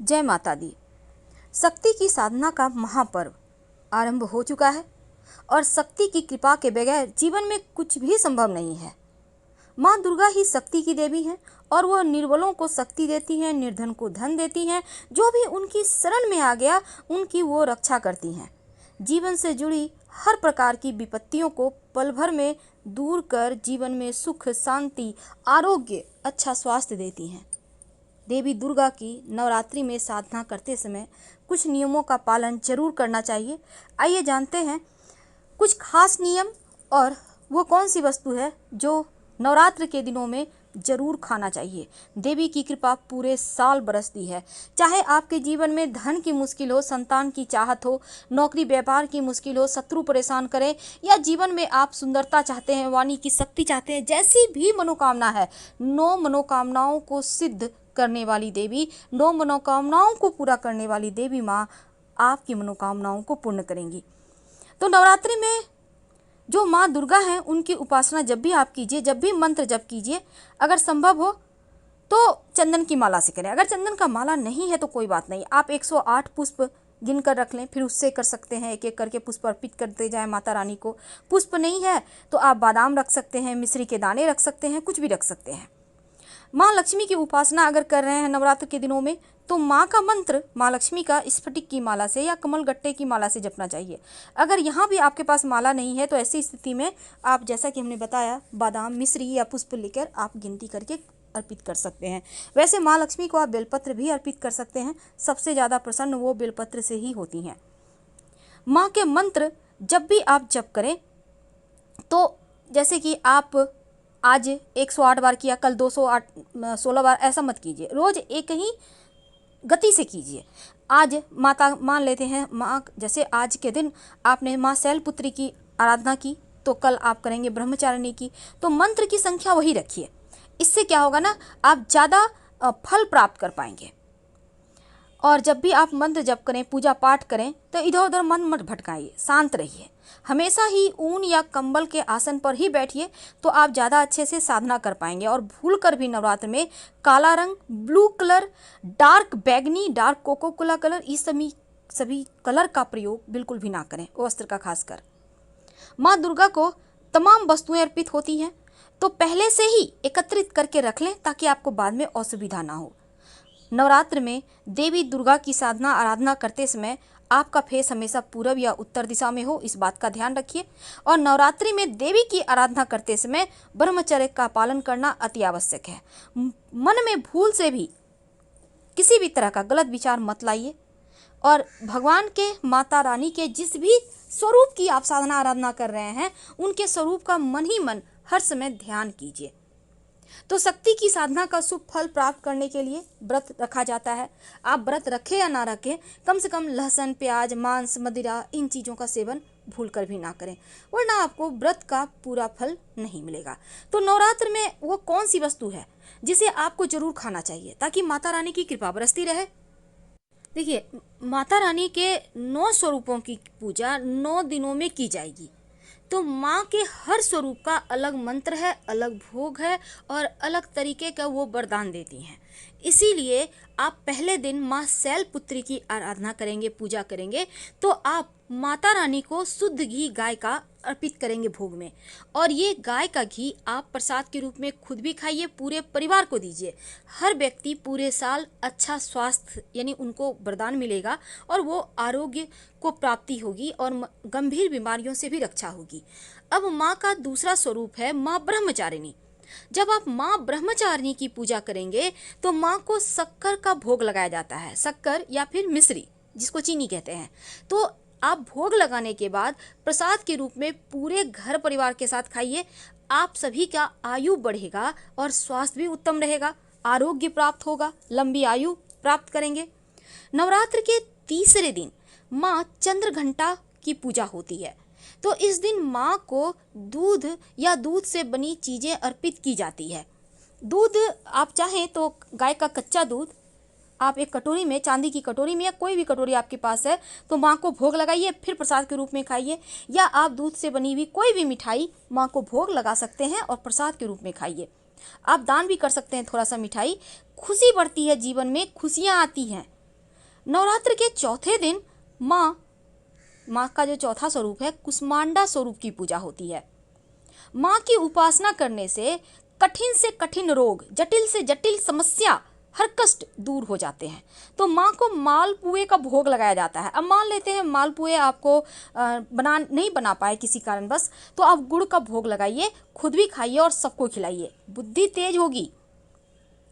जय माता दी। शक्ति की साधना का महापर्व आरंभ हो चुका है और शक्ति की कृपा के बगैर जीवन में कुछ भी संभव नहीं है। माँ दुर्गा ही शक्ति की देवी हैं और वह निर्बलों को शक्ति देती हैं, निर्धन को धन देती हैं। जो भी उनकी शरण में आ गया उनकी वो रक्षा करती हैं। जीवन से जुड़ी हर प्रकार की विपत्तियों को पल भर में दूर कर जीवन में सुख, शांति, आरोग्य, अच्छा स्वास्थ्य देती हैं। देवी दुर्गा की नवरात्रि में साधना करते समय कुछ नियमों का पालन जरूर करना चाहिए। आइए जानते हैं कुछ खास नियम और वो कौन सी वस्तु है जो नवरात्र के दिनों में जरूर खाना चाहिए। देवी की कृपा पूरे साल बरसती है। चाहे आपके जीवन में धन की मुश्किल हो, संतान की चाहत हो, नौकरी व्यापार की मुश्किल हो, शत्रु परेशान करे, या जीवन में आप सुंदरता चाहते हैं, वाणी की शक्ति चाहते हैं, जैसी भी मनोकामना है, 9 मनोकामनाओं को सिद्ध करने वाली देवी, 9 मनोकामनाओं को पूरा करने वाली देवी माँ आपकी मनोकामनाओं को पूर्ण करेंगी। तो नवरात्रि में जो माँ दुर्गा हैं उनकी उपासना जब भी आप कीजिए, जब भी मंत्र जप कीजिए, अगर संभव हो तो चंदन की माला से करें। अगर चंदन का माला नहीं है तो कोई बात नहीं, आप 108 पुष्प गिन कर रख लें, फिर उससे कर सकते हैं। एक एक करके पुष्प अर्पित करते जाएं माता रानी को। पुष्प नहीं है तो आप बादाम रख सकते हैं, मिश्री के दाने रख सकते हैं, कुछ भी रख सकते हैं। माँ लक्ष्मी की उपासना अगर कर रहे हैं नवरात्र के दिनों में तो माँ का मंत्र माँ लक्ष्मी का स्फटिक की माला से या कमल गट्टे की माला से जपना चाहिए। अगर यहाँ भी आपके पास माला नहीं है तो ऐसी स्थिति में आप, जैसा कि हमने बताया, बादाम, मिश्री या पुष्प लेकर आप गिनती करके अर्पित कर सकते हैं। वैसे माँ लक्ष्मी को आप बेलपत्र भी अर्पित कर सकते हैं। सबसे ज़्यादा प्रसन्न वो बेलपत्र से ही होती हैं। माँ के मंत्र जब भी आप जप करें तो जैसे कि आप आज 108 बार किया, कल 216 बार, ऐसा मत कीजिए। रोज़ एक ही गति से कीजिए। आज माता मान लेते हैं माँ, जैसे आज के दिन आपने माँ शैलपुत्री की आराधना की तो कल आप करेंगे ब्रह्मचारिणी की। तो मंत्र की संख्या वही रखिए। इससे क्या होगा ना, आप ज़्यादा फल प्राप्त कर पाएंगे। और जब भी आप मंत्र जप करें, पूजा पाठ करें तो इधर उधर मन मत भटकाइए, शांत रहिए। हमेशा ही ऊन या कंबल के आसन पर ही बैठिए तो आप ज़्यादा अच्छे से साधना कर पाएंगे। और भूल कर भी नवरात्र में काला रंग, ब्लू कलर, डार्क बैगनी, डार्क कोको कोला कलर, इस सभी कलर का प्रयोग बिल्कुल भी ना करें, वस्त्र का खासकर। माँ दुर्गा को तमाम वस्तुएं अर्पित होती हैं तो पहले से ही एकत्रित करके रख लें ताकि आपको बाद में असुविधा ना हो। नवरात्र में देवी दुर्गा की साधना आराधना करते समय आपका फेस हमेशा पूरब या उत्तर दिशा में हो, इस बात का ध्यान रखिए। और नवरात्रि में देवी की आराधना करते समय ब्रह्मचर्य का पालन करना अति आवश्यक है। मन में भूल से भी किसी भी तरह का गलत विचार मत लाइए और भगवान के, माता रानी के जिस भी स्वरूप की आप साधना आराधना कर रहे हैं उनके स्वरूप का मन ही मन हर समय ध्यान कीजिए। तो शक्ति की साधना का शुभ फल प्राप्त करने के लिए व्रत रखा जाता है। आप व्रत रखें या ना रखें, कम से कम लहसुन, प्याज, मांस, मदिरा, इन चीज़ों का सेवन भूल कर भी ना करें, वरना आपको व्रत का पूरा फल नहीं मिलेगा। तो नवरात्र में वो कौन सी वस्तु है जिसे आपको जरूर खाना चाहिए ताकि माता रानी की कृपा बरसती रहे। देखिए, माता रानी के 9 स्वरूपों की पूजा 9 दिनों में की जाएगी। तो माँ के हर स्वरूप का अलग मंत्र है, अलग भोग है और अलग तरीके का वो वरदान देती हैं। इसीलिए आप पहले दिन माँ शैलपुत्री की आराधना करेंगे, पूजा करेंगे तो आप माता रानी को शुद्ध घी गाय का अर्पित करेंगे भोग में। और ये गाय का घी आप प्रसाद के रूप में खुद भी खाइए, पूरे परिवार को दीजिए। हर व्यक्ति पूरे साल अच्छा स्वास्थ्य यानी उनको वरदान मिलेगा और वो आरोग्य को प्राप्ति होगी और गंभीर बीमारियों से भी रक्षा होगी। अब माँ का दूसरा स्वरूप है माँ ब्रह्मचारिणी। जब आप माँ ब्रह्मचारिणी की पूजा करेंगे तो माँ को शक्कर का भोग लगाया जाता है, शक्कर या फिर मिश्री जिसको चीनी कहते हैं। तो आप भोग लगाने के बाद प्रसाद के रूप में पूरे घर परिवार के साथ खाइए। आप सभी का आयु बढ़ेगा और स्वास्थ्य भी उत्तम रहेगा, आरोग्य प्राप्त होगा, लंबी आयु प्राप्त करेंगे। नवरात्र के तीसरे दिन माँ चंद्रघंटा की पूजा होती है। तो इस दिन माँ को दूध या दूध से बनी चीज़ें अर्पित की जाती है। दूध आप चाहें तो गाय का कच्चा दूध आप एक कटोरी में, चांदी की कटोरी में या कोई भी कटोरी आपके पास है, तो माँ को भोग लगाइए, फिर प्रसाद के रूप में खाइए। या आप दूध से बनी हुई कोई भी मिठाई माँ को भोग लगा सकते हैं और प्रसाद के रूप में खाइए। आप दान भी कर सकते हैं थोड़ा सा मिठाई। खुशी बढ़ती है, जीवन में खुशियाँ आती हैं नवरात्र के चौथे दिन माँ का जो चौथा स्वरूप है कुष्मांडा स्वरूप की पूजा होती है। माँ की उपासना करने से कठिन रोग, जटिल से जटिल समस्या, हर कष्ट दूर हो जाते हैं। तो माँ को मालपुए का भोग लगाया जाता है। अब मान लेते हैं मालपुए आपको नहीं बना पाए किसी कारणवश, तो आप गुड़ का भोग लगाइए, खुद भी खाइए और सबको खिलाइए। बुद्धि तेज होगी,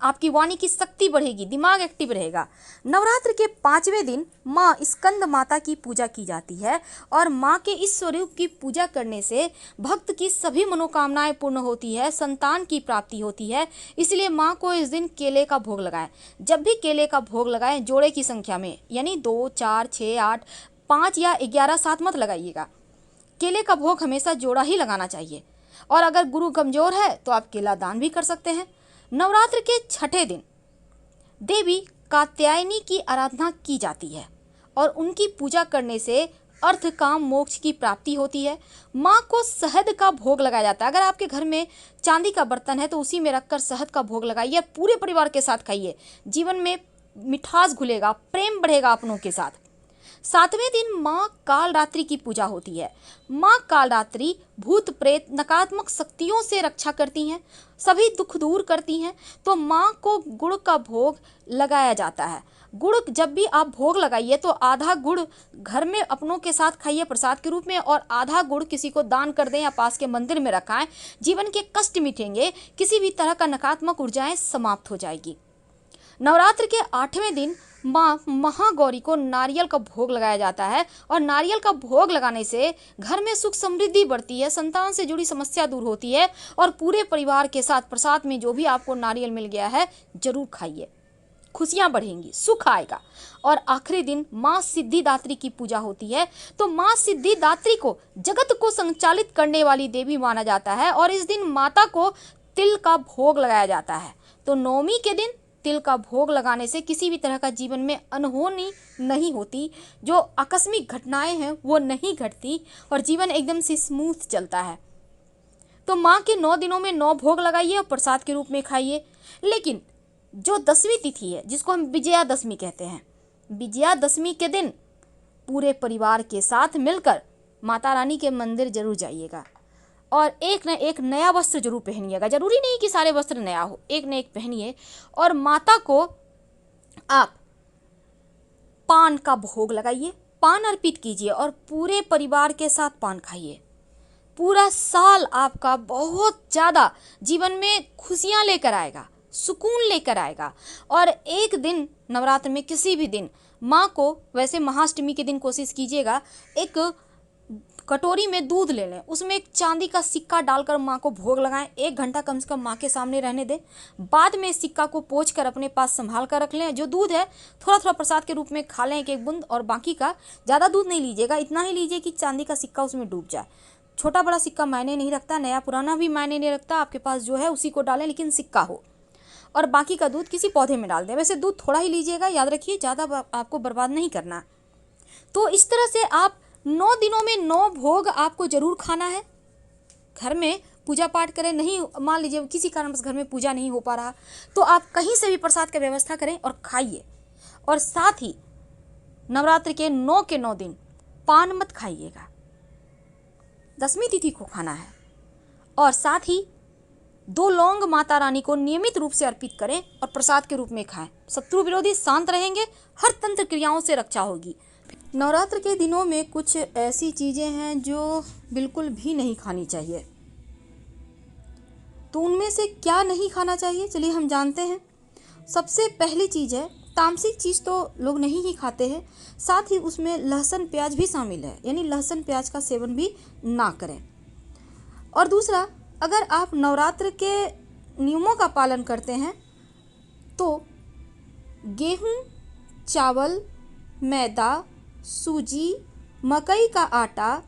आपकी वाणी की शक्ति बढ़ेगी, दिमाग एक्टिव रहेगा। नवरात्र के 5वें दिन माँ स्कंद माता की पूजा की जाती है और माँ के इस स्वरूप की पूजा करने से भक्त की सभी मनोकामनाएं पूर्ण होती है, संतान की प्राप्ति होती है। इसलिए माँ को इस दिन केले का भोग लगाएं। जब भी केले का भोग लगाएं जोड़े की संख्या में, यानी 2, 4, 6, 8, 5 या 11 साथ मत लगाइएगा। केले का भोग हमेशा जोड़ा ही लगाना चाहिए। और अगर गुरु कमजोर है तो आप केला दान भी कर सकते हैं। नवरात्र के 6ठे दिन देवी कात्यायनी की आराधना की जाती है और उनकी पूजा करने से अर्थ काम मोक्ष की प्राप्ति होती है। माँ को शहद का भोग लगाया जाता है। अगर आपके घर में चांदी का बर्तन है तो उसी में रखकर शहद का भोग लगाइए और पूरे परिवार के साथ खाइए। जीवन में मिठास घुलेगा, प्रेम बढ़ेगा अपनों के साथ। 7वें दिन माँ कालरात्रि की पूजा होती है। माँ कालरात्रि भूत प्रेत नकारात्मक शक्तियों से रक्षा करती हैं, सभी दुख दूर करती हैं। तो माँ को गुड़ का भोग लगाया जाता है। गुड़ जब भी आप भोग लगाइए तो आधा गुड़ घर में अपनों के साथ खाइए प्रसाद के रूप में और आधा गुड़ किसी को दान कर दें या पास के मंदिर में रखाएं। जीवन के कष्ट मिटेंगे, किसी भी तरह का नकारात्मक ऊर्जाएं समाप्त हो जाएगी। नवरात्र के 8वें दिन माँ महागौरी को नारियल का भोग लगाया जाता है और नारियल का भोग लगाने से घर में सुख समृद्धि बढ़ती है, संतान से जुड़ी समस्या दूर होती है और पूरे परिवार के साथ प्रसाद में जो भी आपको नारियल मिल गया है जरूर खाइए, खुशियां बढ़ेंगी, सुख आएगा। और आखिरी दिन माँ सिद्धिदात्री की पूजा होती है। तो माँ सिद्धिदात्री को जगत को संचालित करने वाली देवी माना जाता है और इस दिन माता को तिल का भोग लगाया जाता है। तो नवमी के दिन तिल का भोग लगाने से किसी भी तरह का जीवन में अनहोनी नहीं होती, जो आकस्मिक घटनाएं हैं वो नहीं घटती और जीवन एकदम से स्मूथ चलता है। तो माँ के 9 दिनों में 9 भोग लगाइए और प्रसाद के रूप में खाइए। लेकिन जो 10वीं तिथि है जिसको हम विजयादशमी कहते हैं, विजयादशमी के दिन पूरे परिवार के साथ मिलकर माता रानी के मंदिर जरूर जाइएगा और एक न एक नया वस्त्र जरूर पहनिएगा। जरूरी नहीं कि सारे वस्त्र नया हो, एक न एक पहनिए और माता को आप पान का भोग लगाइए, पान अर्पित कीजिए और पूरे परिवार के साथ पान खाइए। पूरा साल आपका बहुत ज़्यादा जीवन में खुशियाँ लेकर आएगा, सुकून लेकर आएगा। और एक दिन नवरात्र में किसी भी दिन माँ को, वैसे महाअष्टमी के दिन कोशिश कीजिएगा, एक कटोरी में दूध ले लें, उसमें एक चांदी का सिक्का डालकर माँ को भोग लगाएं। 1 घंटा कम से कम माँ के सामने रहने दें। बाद में इस सिक्का को पोंछ कर अपने पास संभाल कर रख लें। जो दूध है थोड़ा थोड़ा प्रसाद के रूप में खा लें, एक बूंद, और बाकी का ज़्यादा दूध नहीं लीजिएगा, इतना ही लीजिए कि चांदी का सिक्का उसमें डूब जाए। छोटा बड़ा सिक्का मायने नहीं रखता, नया पुराना भी मायने नहीं रखता, आपके पास जो है उसी को डालें लेकिन सिक्का हो। और बाकी का दूध किसी पौधे में डाल दें। वैसे दूध थोड़ा ही लीजिएगा, याद रखिए ज़्यादा आपको बर्बाद नहीं करना। तो इस तरह से आप 9 दिनों में 9 भोग आपको जरूर खाना है। घर में पूजा पाठ करें, नहीं मान लीजिए किसी कारण बस घर में पूजा नहीं हो पा रहा तो आप कहीं से भी प्रसाद की व्यवस्था करें और खाइए। और साथ ही नवरात्र के 9 के 9 दिन पान मत खाइएगा, 10वीं तिथि को खाना है। और साथ ही 2 लौंग माता रानी को नियमित रूप से अर्पित करें और प्रसाद के रूप में खाएं। शत्रु विरोधी शांत रहेंगे, हर तंत्र क्रियाओं से रक्षा होगी। नवरात्र के दिनों में कुछ ऐसी चीज़ें हैं जो बिल्कुल भी नहीं खानी चाहिए। तो उनमें से क्या नहीं खाना चाहिए, चलिए हम जानते हैं। सबसे पहली चीज़ है, तामसिक चीज़ तो लोग नहीं ही खाते हैं, साथ ही उसमें लहसुन प्याज भी शामिल है, यानी लहसुन प्याज का सेवन भी ना करें। और दूसरा, अगर आप नवरात्र के नियमों का पालन करते हैं तो गेहूँ, चावल, मैदा, सूजी, मकई का आटा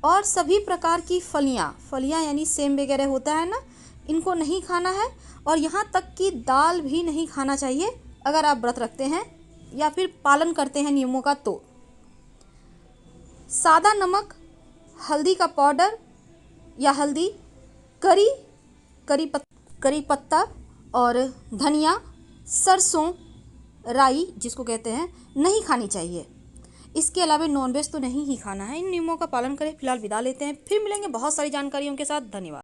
और सभी प्रकार की फलियाँ यानी सेम वगैरह होता है ना, इनको नहीं खाना है। और यहाँ तक कि दाल भी नहीं खाना चाहिए अगर आप व्रत रखते हैं या फिर पालन करते हैं नियमों का। तो सादा नमक, हल्दी का पाउडर या हल्दी, करी पत्ता और धनिया, सरसों, राई जिसको कहते हैं नहीं खानी चाहिए। इसके अलावा नॉनवेज तो नहीं ही खाना है। इन नियमों का पालन करें। फिलहाल विदा लेते हैं, फिर मिलेंगे बहुत सारी जानकारियों के साथ। धन्यवाद।